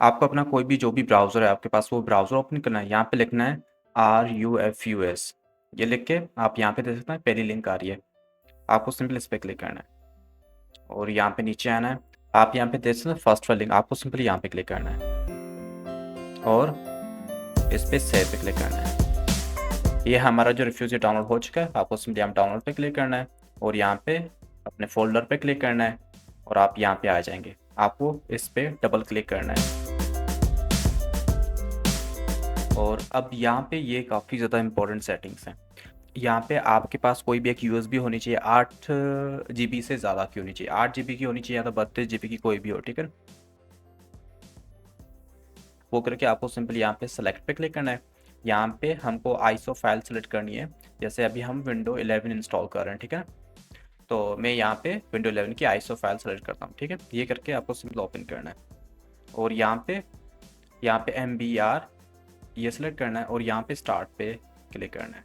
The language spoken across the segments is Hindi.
आपको अपना कोई भी जो भी ब्राउज़र है आपके पास वो ब्राउज़र ओपन करना है। यहाँ पे लिखना है RUFUS, ये लिख के आप यहाँ पे देख सकते हैं पहली लिंक आ रही है। आपको सिंपल इस पे क्लिक करना है और यहाँ पे नीचे आना है। आप यहाँ पे देख सकते हैं फर्स्ट वाली लिंक, आपको सिंपली यहाँ पे क्लिक करना है और इस पे सेव पे क्लिक करना है। ये हमारा जो रिफ्यूज़ी डाउनलोड हो चुका है। आपको सिंपली यहाँ डाउनलोड पे क्लिक करना है और यहाँ पे अपने फ़ोल्डर पे क्लिक करना है और आप यहाँ पे आ जाएंगे। आपको इस पे डबल क्लिक करना है और अब यहाँ पे ये काफ़ी ज़्यादा इंपॉर्टेंट सेटिंग्स हैं। यहाँ पे आपके पास कोई भी एक यूएसबी होनी चाहिए, 8 जीबी से ज़्यादा की होनी चाहिए। 8 जीबी की होनी चाहिए या तो 32 जीबी की, कोई भी हो, ठीक है। वो करके आपको सिंपली यहाँ पे सेलेक्ट पे क्लिक करना है। यहाँ पे हमको आईएसओ फाइल सेलेक्ट करनी है। जैसे अभी हम विंडो 11 इंस्टॉल कर रहे हैं, ठीक है। तो मैं यहाँ पे विंडो 11 की आईएसओ फाइल सेलेक्ट करता हूँ, ठीक है। ये करके आपको सिंपल ओपन करना है और यहाँ पे MBR ये सेलेक्ट करना है और यहाँ पे स्टार्ट पे क्लिक करना है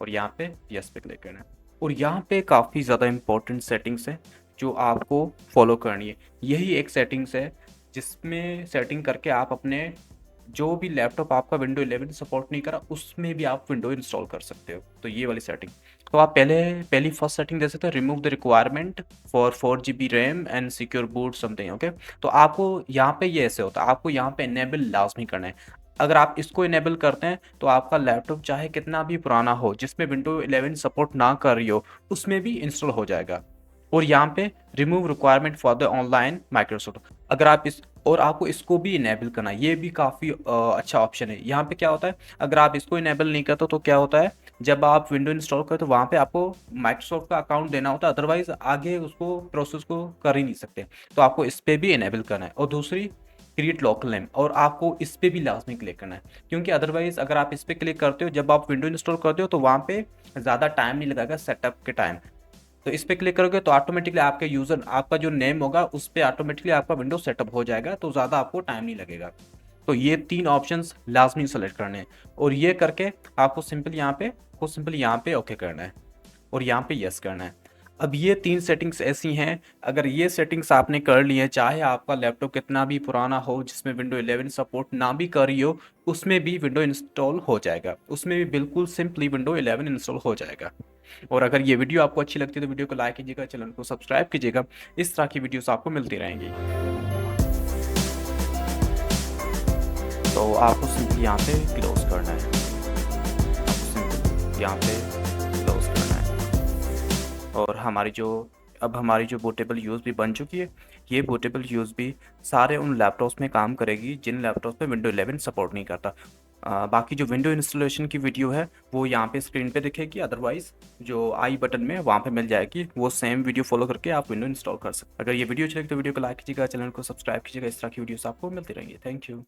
और यहाँ पे यस पे क्लिक करना है। और यहाँ पे काफ़ी ज़्यादा इंपॉर्टेंट सेटिंग्स है जो आपको फॉलो करनी है। यही एक सेटिंग्स है जिसमें सेटिंग करके आप अपने जो भी लैपटॉप आपका विंडो 11 सपोर्ट नहीं करा उसमें भी आप विंडो इंस्टॉल कर सकते हो। तो ये वाली सेटिंग, तो आप पहली फर्स्ट सेटिंग दे सकते हैं, remove the requirement for 4 GB RAM and secure boot something, okay. तो आपको यहाँ पे ये ऐसे होता है, आपको यहाँ पे इनेबल लाजमी करना है। अगर आप इसको इनेबल करते हैं तो आपका लैपटॉप चाहे कितना भी पुराना हो, जिसमें विंडो 11 सपोर्ट ना कर रही हो, उसमें भी इंस्टॉल हो जाएगा। और यहाँ पे remove requirement for the online Microsoft, अगर आप इस और आपको इसको भी इनेबल करना है, ये भी काफ़ी अच्छा ऑप्शन है। यहाँ पे क्या होता है, अगर आप इसको इनेबल नहीं करते तो क्या होता है, जब आप विंडो इंस्टॉल करते तो वहाँ पे आपको माइक्रोसॉफ्ट का अकाउंट देना होता है, अदरवाइज आगे उसको प्रोसेस को कर ही नहीं सकते। तो आपको इस पर भी इनेबल करना है। और दूसरी, क्रिएट लोकल नेम, और आपको इस पर भी लाजमी क्लिक करना है, क्योंकि अदरवाइज अगर आप इस पर क्लिक करते हो, जब आप विंडो इंस्टॉल करते हो तो वहाँ पे ज़्यादा टाइम नहीं लगेगा सेटअप के टाइम। तो इस पे क्लिक करोगे तो ऑटोमेटिकली आपके यूज़र, आपका जो नेम होगा उस पर ऑटोमेटिकली आपका विंडो सेटअप हो जाएगा, तो ज़्यादा आपको टाइम नहीं लगेगा। तो ये 3 ऑप्शंस लाजमी सेलेक्ट करने हैं और ये करके आपको सिंपल यहाँ पे ओके करना है और यहाँ पे यस करना है। अब ये 3 सेटिंग्स ऐसी हैं, अगर ये सेटिंग्स आपने कर ली है, चाहे आपका लैपटॉप कितना भी पुराना हो जिसमें विंडो 11 सपोर्ट ना भी कर रही हो, उसमें भी विंडो इंस्टॉल हो जाएगा, उसमें भी बिल्कुल सिंपली विंडो 11 इंस्टॉल हो जाएगा। और अगर ये वीडियो आपको अच्छी लगती है तो वीडियो को लाइक कीजिएगा, चैनल को सब्सक्राइब कीजिएगा। इस तरह की वीडियोस आपको मिलती रहेंगी। तो आपको सिंपली यहाँ पे क्लोज करना है, आपको सिंपल यहाँ पे क्लोज करना है। और हमारी जो बूटेबल यूएसबी बन चुकी है, ये बूटेबल यूएसबी सारे उन लैपटॉप्स में काम करेगी जिन लैपटॉप्स में विंडो 11 सपोर्ट नहीं करता। बाकी जो विंडो इंस्टॉलेशन की वीडियो है वो यहाँ पे स्क्रीन पे दिखेगी, अदरवाइज जो आई बटन में वहाँ पे मिल जाएगी, वो सेम वीडियो फॉलो करके आप विंडो इंस्टॉल कर सकते हैं। अगर ये वीडियो अच्छी लगी तो वीडियो को लाइक कीजिएगा, चैनल को सब्सक्राइब कीजिएगा। इस तरह की वीडियोस आपको मिलती रहेंगी। Thank you.